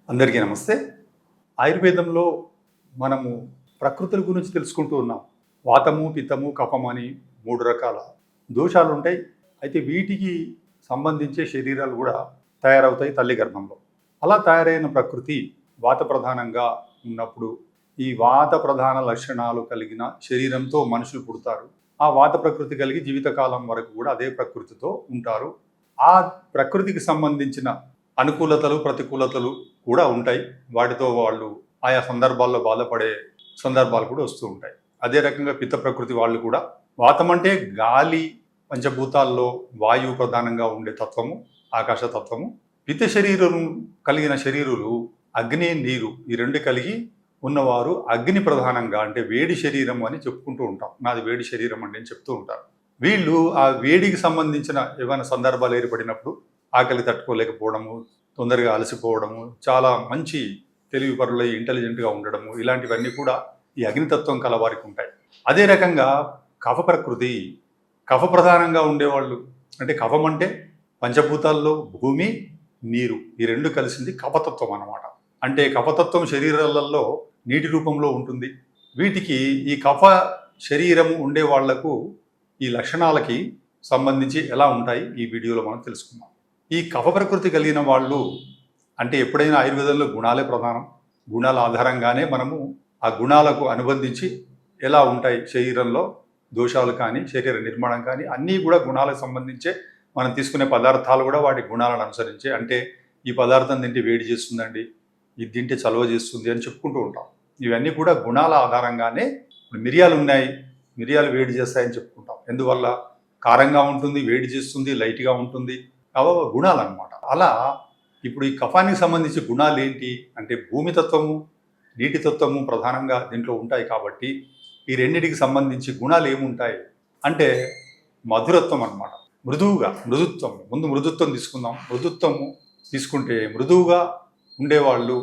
అందరికీ నమస్తే. ఆయుర్వేదంలో మనము ప్రకృతుల గురించి తెలుసుకుంటూ ఉన్నాం. వాతము, పిత్తము, కఫము అని 3 రకాల దోషాలుంటాయి. అయితే వీటికి సంబంధించే శరీరాలు కూడా తయారవుతాయి తల్లి గర్భంలో. అలా తయారైన ప్రకృతి వాత ప్రధానంగా ఉన్నప్పుడు ఈ వాత ప్రధాన లక్షణాలు కలిగిన శరీరంతో మనుషులు పుడతారు. ఆ వాత ప్రకృతి కలిగి జీవితకాలం వరకు కూడా అదే ప్రకృతితో ఉంటారు. ఆ ప్రకృతికి సంబంధించిన అనుకూలతలు, ప్రతికూలతలు కూడా ఉంటాయి. వాటితో వాళ్ళు ఆయా సందర్భాల్లో బాధపడే సందర్భాలు కూడా వస్తూ ఉంటాయి. అదే రకంగా పిత్త ప్రకృతి వాళ్ళు కూడా వాతం అంటే గాలి, పంచభూతాల్లో వాయువు ప్రధానంగా ఉండే తత్వము, ఆకాశ తత్వము. పిత్త శరీరం కలిగిన శరీరులు అగ్ని, నీరు ఈ రెండు కలిగి ఉన్నవారు అగ్ని ప్రధానంగా అంటే వేడి శరీరం అని చెప్పుకుంటూ ఉంటాం. నాది వేడి శరీరం అండి అని చెప్తూ ఉంటారు. వీళ్ళు ఆ వేడికి సంబంధించిన ఏమైనా సందర్భాలు ఏర్పడినప్పుడు ఆకలి తట్టుకోలేకపోవడము, తొందరగా అలసిపోవడము, చాలా మంచి తెలివిపరులై ఇంటెలిజెంట్గా ఉండడము, ఇలాంటివన్నీ కూడా ఈ అగ్నితత్వం కలవారికి ఉంటాయి. అదే రకంగా కఫ ప్రకృతి, కఫ ప్రధానంగా ఉండేవాళ్ళు అంటే కఫం అంటే పంచభూతాల్లో భూమి, నీరు ఈ రెండు కలిసింది కఫతత్వం అన్నమాట. అంటే కఫతత్వం శరీరాలలో నీటి రూపంలో ఉంటుంది. వీటికి ఈ కఫ శరీరము ఉండే వాళ్లకు ఈ లక్షణాలకి సంబంధించి ఎలా ఉంటాయి ఈ వీడియోలో మనం తెలుసుకుందాం. ఈ కఫ ప్రకృతి కలిగిన వాళ్ళు అంటే ఎప్పుడైనా ఆయుర్వేదంలో గుణాలే ప్రధానం. గుణాల ఆధారంగానే మనము ఆ గుణాలకు అనుబంధించి ఎలా ఉంటాయి శరీరంలో దోషాలు కానీ శరీర నిర్మాణం కానీ అన్నీ కూడా గుణాలకు సంబంధించే మనం తీసుకునే పదార్థాలు కూడా వాటి గుణాలను అనుసరించే. అంటే ఈ పదార్థం తింటే వేడి చేస్తుందండి, ఇది తింటే చలవ చేస్తుంది అని చెప్పుకుంటూ ఉంటాం. ఇవన్నీ కూడా గుణాల ఆధారంగానే. ఇప్పుడు మిరియాలు ఉన్నాయి, మిరియాలు వేడి చేస్తాయని చెప్పుకుంటాం. ఎందువల్ల కారంగా ఉంటుంది, వేడి చేస్తుంది, లైట్గా ఉంటుంది, అవ గుణాలు అన్నమాట. అలా ఇప్పుడు ఈ కఫానికి సంబంధించి గుణాలు ఏంటి అంటే భూమితత్వము, నీటి తత్వము ప్రధానంగా దీంట్లో ఉంటాయి. కాబట్టి ఈ రెండింటికి సంబంధించి గుణాలు ఏముంటాయి అంటే మధురత్వం అన్నమాట. మృదుత్వం. ముందు మృదుత్వం తీసుకుందాం. మృదుత్వము తీసుకుంటే మృదువుగా ఉండేవాళ్ళు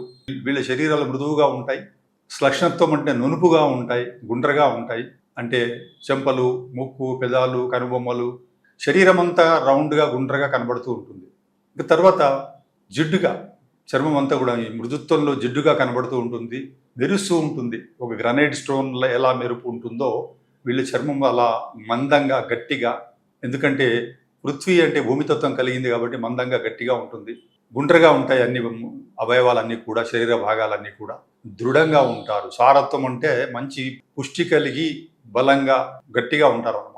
వీళ్ళ శరీరాలు మృదువుగా ఉంటాయి. శ్లక్షణత్వం అంటే నునుపుగా ఉంటాయి, గుండ్రగా ఉంటాయి. అంటే చెంపలు, ముక్కు, పెదాలు, కనుబొమ్మలు శరీరం అంతా రౌండ్గా గుండ్రగా కనబడుతూ ఉంటుంది. ఇక తర్వాత జిడ్డుగా చర్మం అంతా కూడా ఈ మృదుత్వంలో జిడ్డుగా కనబడుతూ ఉంటుంది, మెరుస్తూ ఉంటుంది. ఒక గ్రనైట్ స్టోన్లో ఎలా మెరుపు ఉంటుందో వీళ్ళ చర్మం అలా మందంగా గట్టిగా, ఎందుకంటే పృథ్వీ అంటే భూమితత్వం కలిగింది కాబట్టి మందంగా గట్టిగా ఉంటుంది. గుండ్రగా ఉంటాయి అన్ని అవయవాలన్నీ కూడా, శరీర భాగాలన్నీ కూడా దృఢంగా ఉంటారు. సారత్వం అంటే మంచి పుష్టి కలిగి బలంగా గట్టిగా ఉంటారు అన్నమాట.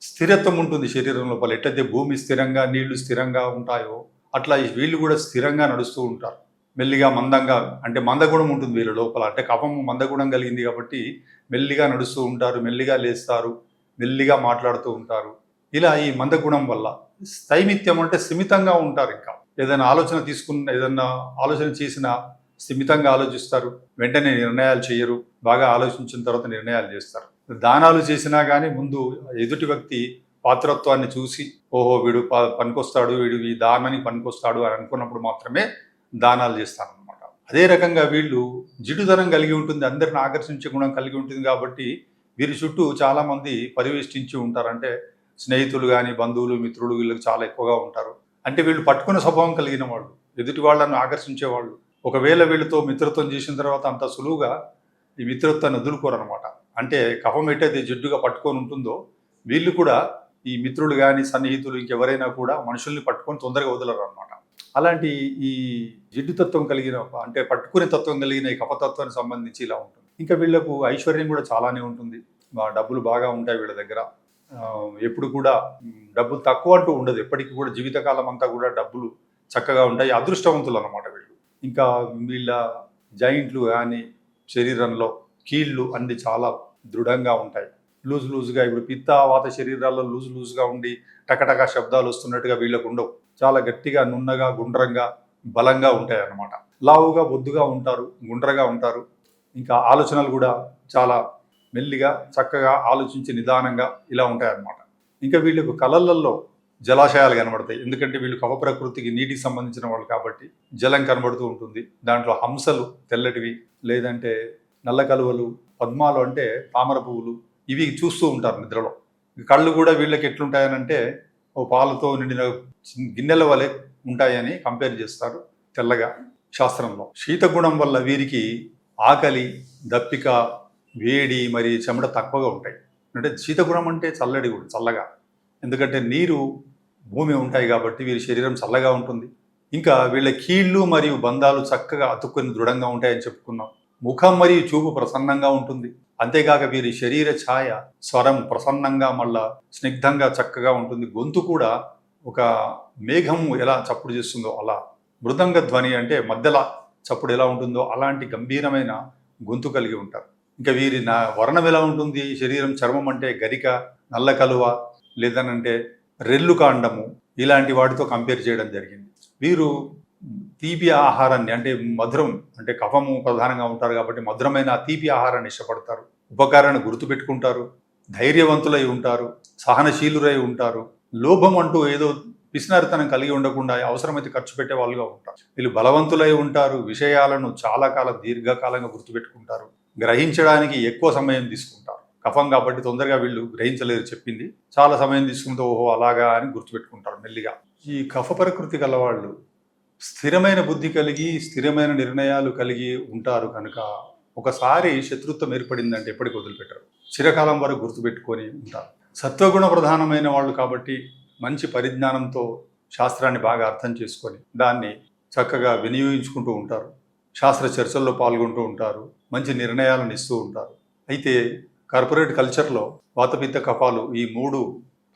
స్థిరత్వం ఉంటుంది శరీరం లోపల. ఎట్లయితే భూమి స్థిరంగా, నీళ్లు స్థిరంగా ఉంటాయో అట్లా వీళ్ళు కూడా స్థిరంగా నడుస్తూ ఉంటారు. మెల్లిగా మందంగా అంటే మందగుణం ఉంటుంది వీళ్ళ లోపల. అంటే కఫం మందగుణం కలిగింది కాబట్టి మెల్లిగా నడుస్తూ ఉంటారు, మెల్లిగా లేస్తారు, మెల్లిగా మాట్లాడుతూ ఉంటారు. ఇలా ఈ మందగుణం వల్ల స్థైమిత్యం అంటే స్థిమితంగా ఉంటారు. ఇంకా ఏదైనా ఆలోచన చేసినా స్థిమితంగా ఆలోచిస్తారు, వెంటనే నిర్ణయాలు చేయరు, బాగా ఆలోచించిన తర్వాత నిర్ణయాలు చేస్తారు. దానాలు చేసినా కానీ ముందు ఎదుటి వ్యక్తి పాత్రత్వాన్ని చూసి ఓహో వీడు పనికొస్తాడు, వీడు ఈ దానానికి పనికొస్తాడు అని అనుకున్నప్పుడు మాత్రమే దానాలు చేస్తారనమాట. అదే రకంగా వీళ్ళు జిడ్డుదనం కలిగి ఉంటుంది, అందరిని ఆకర్షించే గుణం కలిగి ఉంటుంది. కాబట్టి వీరి చుట్టూ చాలామంది పరివేష్టించి ఉంటారు. అంటే స్నేహితులు కానీ, బంధువులు, మిత్రులు వీళ్ళకి చాలా ఎక్కువగా ఉంటారు. అంటే వీళ్ళు పట్టుకునే స్వభావం కలిగిన వాళ్ళు, ఎదుటి వాళ్ళను ఆకర్షించేవాళ్ళు. ఒకవేళ వీళ్ళతో మిత్రత్వం చేసిన తర్వాత అంత సులువుగా ఈ మిత్రత్వాన్ని వదులుకోరనమాట. అంటే కఫం ఎట్టయితే జిడ్డుగా పట్టుకొని ఉంటుందో వీళ్ళు కూడా ఈ మిత్రులు కానీ, సన్నిహితులు ఇంకెవరైనా కూడా మనుషుల్ని పట్టుకొని తొందరగా వదలరు అనమాట. అలాంటి ఈ జిడ్డు తత్వం కలిగిన అంటే పట్టుకునే తత్వం కలిగిన ఈ కఫతత్వానికి సంబంధించి ఇలా ఉంటుంది. ఇంకా వీళ్ళకు ఐశ్వర్యం కూడా చాలానే ఉంటుంది. డబ్బులు బాగా ఉంటాయి వీళ్ళ దగ్గర. ఎప్పుడు కూడా డబ్బులు తక్కువ అంటూ ఉండదు. ఎప్పటికీ కూడా జీవితకాలం అంతా కూడా డబ్బులు చక్కగా ఉంటాయి. అదృష్టవంతులు అన్నమాట వీళ్ళు. ఇంకా వీళ్ళ జాయింట్లు కానీ, శరీరంలో కీళ్ళు అన్ని చాలా దృఢంగా ఉంటాయి. లూజ్గా ఇప్పుడు పిత్త వాత శరీరాల్లో లూజ్గా ఉండి టకటక శబ్దాలు వస్తున్నట్టుగా వీళ్ళకు ఉండవు. చాలా గట్టిగా, నున్నగా, గుండ్రంగా, బలంగా ఉంటాయి అన్నమాట. లావుగా, బొద్దుగా ఉంటారు, గుండ్రగా ఉంటారు. ఇంకా ఆలోచనలు కూడా చాలా మెల్లిగా, చక్కగా ఆలోచించి నిదానంగా ఇలా ఉంటాయన్నమాట. ఇంకా వీళ్ళకు కళలలో జలాశయాలు కనబడతాయి. ఎందుకంటే వీళ్ళు కఫ ప్రకృతికి నీటికి సంబంధించిన వాళ్ళు కాబట్టి జలం కనబడుతూ ఉంటుంది. దాంట్లో హంసలు తెల్లటివి, లేదంటే నల్ల కలువలు, పద్మాలు అంటే తామర పువ్వులు, ఇవి చూస్తూ ఉంటారు నిద్రలో. కళ్ళు కూడా వీళ్ళకి ఎట్లుంటాయనంటే ఓ పాలతో నిండిన గిన్నెల వలె ఉంటాయని కంపేర్ చేస్తారు, తెల్లగా. శాస్త్రంలో. శీతగుణం వల్ల వీరికి ఆకలి, దప్పిక, వేడి మరి చెమట తక్కువగా ఉంటాయి. అంటే శీతగుణం అంటే చల్లడి కూడా, చల్లగా. ఎందుకంటే నీరు, భూమి ఉంటాయి కాబట్టి వీరి శరీరం చల్లగా ఉంటుంది. ఇంకా వీళ్ళ కీళ్ళు మరియు బంధాలు చక్కగా అతుక్కొని దృఢంగా ఉంటాయని చెప్పుకున్నాం. ముఖం మరియు చూపు ప్రసన్నంగా ఉంటుంది. అంతేకాక వీరి శరీర ఛాయ, స్వరం ప్రసన్నంగా మళ్ళా స్నిగ్ధంగా చక్కగా ఉంటుంది. గొంతు కూడా ఒక మేఘం ఎలా చప్పుడు చేస్తుందో అలా, మృదంగ ధ్వని అంటే మధ్యలో చప్పుడు ఎలా ఉంటుందో అలాంటి గంభీరమైన గొంతు కలిగి ఉంటారు. ఇంకా వీరి వర్ణం ఎలా ఉంటుంది? శరీరం, చర్మం అంటే గరిక, నల్ల కలువ, లేదనంటే రెల్లు కాండము, ఇలాంటి వాటితో కంపేర్ చేయడం జరిగింది. వీరు తీపి ఆహారాన్ని అంటే మధురం, అంటే కఫము ప్రధానంగా ఉంటారు కాబట్టి మధురమైన తీపి ఆహారాన్ని ఇష్టపడతారు. ఉపకారాన్ని గుర్తుపెట్టుకుంటారు. ధైర్యవంతులై ఉంటారు. సహనశీలురై ఉంటారు. లోభం అంటూ ఏదో పిసినారితనం కలిగి ఉండకుండా అవసరమైతే ఖర్చు పెట్టే వాళ్ళుగా ఉంటారు. వీళ్ళు బలవంతులై ఉంటారు. విషయాలను చాలా కాలం, దీర్ఘకాలంగా గుర్తుపెట్టుకుంటారు. గ్రహించడానికి ఎక్కువ సమయం తీసుకుంటారు. కఫం కాబట్టి తొందరగా వీళ్ళు గ్రహించలేరు, చెప్పింది చాలా సమయం తీసుకుంటే ఓహో అలాగా అని గుర్తుపెట్టుకుంటారు మెల్లిగా. ఈ కఫ ప్రకృతి గలవాళ్ళు స్థిరమైన బుద్ధి కలిగి, స్థిరమైన నిర్ణయాలు కలిగి ఉంటారు కనుక ఒకసారి శత్రుత్వం ఏర్పడిందంటే ఎప్పటికి వదిలిపెట్టరు. చిరకాలం వరకు గుర్తుపెట్టుకొని ఉంటారు. సత్వగుణ ప్రధానమైన వాళ్ళు కాబట్టి మంచి పరిజ్ఞానంతో శాస్త్రాన్ని బాగా అర్థం చేసుకొని దాన్ని చక్కగా వినియోగించుకుంటూ ఉంటారు. శాస్త్ర చర్చల్లో పాల్గొంటూ ఉంటారు. మంచి నిర్ణయాలను ఇస్తూ ఉంటారు. అయితే కార్పొరేట్ కల్చర్లో వాతపిత్త కఫాలు ఈ 3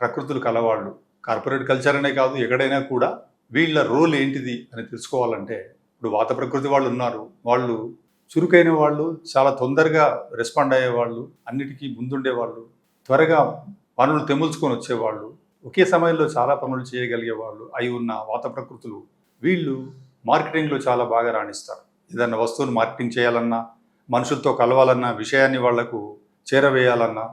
ప్రకృతులు కలవాళ్ళు, కార్పొరేట్ కల్చర్ అనే కాదు ఎక్కడైనా కూడా వీళ్ళ రోల్ ఏంటిది అని తెలుసుకోవాలంటే, ఇప్పుడు వాత ప్రకృతి వాళ్ళు ఉన్నారు. వాళ్ళు చురుకైన వాళ్ళు, చాలా తొందరగా రెస్పాండ్ అయ్యేవాళ్ళు, అన్నిటికీ ముందుండేవాళ్ళు, త్వరగా పనులు తెముల్చుకొని వచ్చేవాళ్ళు, ఒకే సమయంలో చాలా పనులు చేయగలిగేవాళ్ళు అయి ఉన్న వాత ప్రకృతులు వీళ్ళు మార్కెటింగ్లో చాలా బాగా రాణిస్తారు. ఏదన్నా వస్తువును మార్కెటింగ్ చేయాలన్నా, మనుషులతో కలవాలన్నా, విషయాన్ని వాళ్లకు చేరవేయాలన్నా,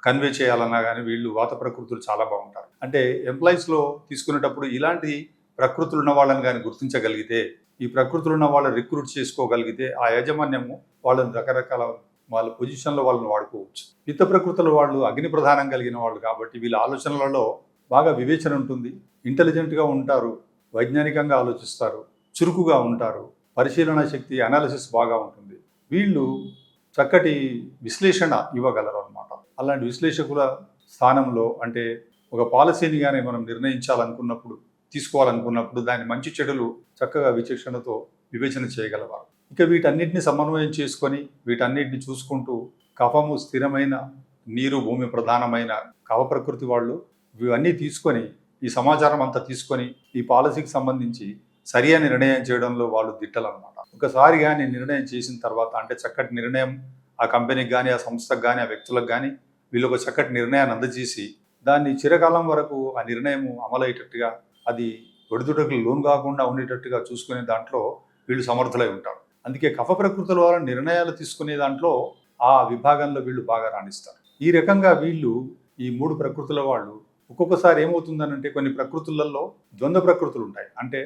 కన్వే చేయాలన్నా కానీ వీళ్ళు వాత ప్రకృతులు చాలా బాగుంటారు. అంటే ఎంప్లాయీస్లో తీసుకునేటప్పుడు ఇలాంటి ప్రకృతులు ఉన్న వాళ్ళని కానీ గుర్తించగలిగితే, ఈ ప్రకృతులు ఉన్న వాళ్ళని రిక్రూట్ చేసుకోగలిగితే ఆ యాజమాన్యము వాళ్ళని రకరకాల వాళ్ళ పొజిషన్లో వాళ్ళని వాడుకోవచ్చు. పిత్త ప్రకృతుల వాళ్ళు అగ్ని ప్రధానం కలిగిన వాళ్ళు కాబట్టి వీళ్ళ ఆలోచనలలో బాగా వివేచన ఉంటుంది. ఇంటెలిజెంట్గా ఉంటారు. వైజ్ఞానికంగా ఆలోచిస్తారు. చురుకుగా ఉంటారు. పరిశీలన శక్తి, అనాలిసిస్ బాగా ఉంటుంది. వీళ్ళు చక్కటి విశ్లేషణ ఇవ్వగలరు అన్నమాట. అలాంటి విశ్లేషకుల స్థానంలో అంటే ఒక పాలసీని కానీ మనం నిర్ణయించాలనుకున్నప్పుడు, తీసుకోవాలనుకున్నప్పుడు దాని మంచి చెడులు చక్కగా విచక్షణతో వివేచన చేయగలవారు. ఇక వీటన్నిటిని సమన్వయం చేసుకొని వీటన్నిటిని చూసుకుంటూ కఫము స్థిరమైన, నీరు భూమి ప్రధానమైన కవ ప్రకృతి వాళ్ళు ఇవన్నీ తీసుకొని, ఈ సమాచారం అంతా తీసుకొని ఈ పాలసీకి సంబంధించి సరి అయిన నిర్ణయం చేయడంలో వాళ్ళు దిట్టలన్నమాట. ఒకసారి కానీ నిర్ణయం చేసిన తర్వాత, అంటే చక్కటి నిర్ణయం ఆ కంపెనీకి కానీ, ఆ సంస్థకు కానీ, ఆ వ్యక్తులకు కానీ వీళ్ళు ఒక చక్కటి నిర్ణయాన్ని అందజేసి దాన్ని చిరకాలం వరకు ఆ నిర్ణయం అమలయ్యేటట్టుగా, అది ఒడిదుడుకులు లోను కాకుండా ఉండేటట్టుగా చూసుకునే దాంట్లో వీళ్ళు సమర్థులై ఉంటారు. అందుకే కఫ ప్రకృతుల వారు నిర్ణయాలు తీసుకునే దాంట్లో ఆ విభాగంలో వీళ్ళు బాగా రాణిస్తారు. ఈ రకంగా వీళ్ళు ఈ 3 ప్రకృతుల వాళ్ళు ఒక్కొక్కసారి ఏమవుతుందనంటే, కొన్ని ప్రకృతులలో ద్వంద్వ ప్రకృతులు ఉంటాయి. అంటే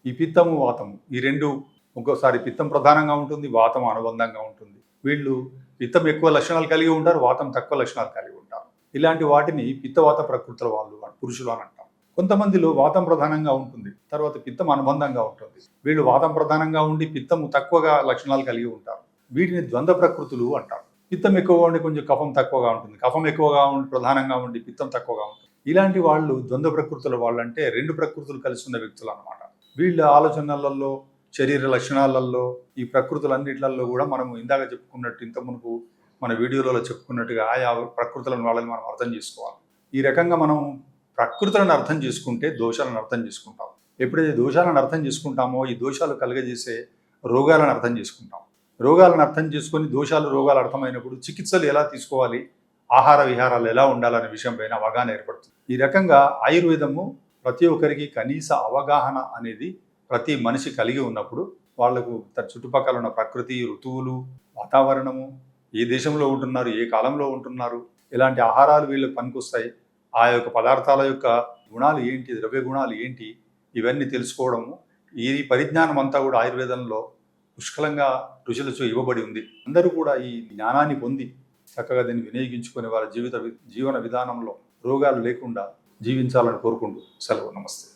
ఈ పిత్తము, వాతము, ఈ 2 ఒక్కోసారి పిత్తం ప్రధానంగా ఉంటుంది, వాతం అనుబంధంగా ఉంటుంది. వీళ్ళు పిత్తం ఎక్కువ లక్షణాలు కలిగి ఉంటారు, వాతం తక్కువ లక్షణాలు కలిగి ఉంటారు. ఇలాంటి వాటిని పిత్తవాత ప్రకృతుల వాళ్ళు, పురుషులు అని అంటాం. కొంతమందిలో వాతం ప్రధానంగా ఉంటుంది, తర్వాత పిత్తం అనుబంధంగా ఉంటుంది. వీళ్ళు వాతం ప్రధానంగా ఉండి పిత్తము తక్కువగా లక్షణాలు కలిగి ఉంటారు. వీటిని ద్వంద్వ ప్రకృతులు అంటారు. పిత్తం ఎక్కువగా ఉండి కొంచెం కఫం తక్కువగా ఉంటుంది, కఫం ఎక్కువగా ఉండి ప్రధానంగా ఉండి పిత్తం తక్కువగా ఉంటుంది. ఇలాంటి వాళ్ళు ద్వంద్వ ప్రకృతుల వాళ్ళు, అంటే 2 ప్రకృతులు కలిసి ఉన్న వ్యక్తులు అన్నమాట. వీళ్ళ ఆలోచనలలో, శరీర లక్షణాలలో, ఈ ప్రకృతులన్నిట్లలో కూడా మనము ఇందాక చెప్పుకున్నట్టు, ఇంత మునుపు మన వీడియోలలో చెప్పుకున్నట్టుగా ఆయా ప్రకృతులను వాళ్ళని మనం అర్థం చేసుకోవాలి. ఈ రకంగా మనం ప్రకృతులను అర్థం చేసుకుంటే దోషాలను అర్థం చేసుకుంటాం. ఎప్పుడైతే దోషాలను అర్థం చేసుకుంటామో ఈ దోషాలు కలుగజేసే రోగాలను అర్థం చేసుకుంటాం. రోగాలను అర్థం చేసుకొని దోషాలు, రోగాలు అర్థమైనప్పుడు చికిత్సలు ఎలా తీసుకోవాలి, ఆహార విహారాలు ఎలా ఉండాలనే విషయం పైన అవగాహన ఏర్పడుతుంది. ఈ రకంగా ఆయుర్వేదము ప్రతి ఒక్కరికి కనీస అవగాహన అనేది ప్రతి మనిషి కలిగి ఉన్నప్పుడు వాళ్లకు చుట్టుపక్కల ఉన్న ప్రకృతి, ఋతువులు, వాతావరణము, ఏ దేశంలో ఉంటున్నారు, ఏ కాలంలో ఉంటున్నారు, ఎలాంటి ఆహారాలు వీళ్ళకి పనికొస్తాయి, ఆ యొక్క పదార్థాల యొక్క గుణాలు ఏంటి, ద్రవ్య గుణాలు ఏంటి, ఇవన్నీ తెలుసుకోవడము, ఈ పరిజ్ఞానం అంతా కూడా ఆయుర్వేదంలో పుష్కలంగా ఋషులతో ఇవ్వబడి ఉంది. అందరూ కూడా ఈ జ్ఞానాన్ని పొంది చక్కగా దీన్ని వినియోగించుకుని వారి జీవన విధానంలో రోగాలు లేకుండా జీవించాలని కోరుకుంటూ సెలవు. నమస్తే.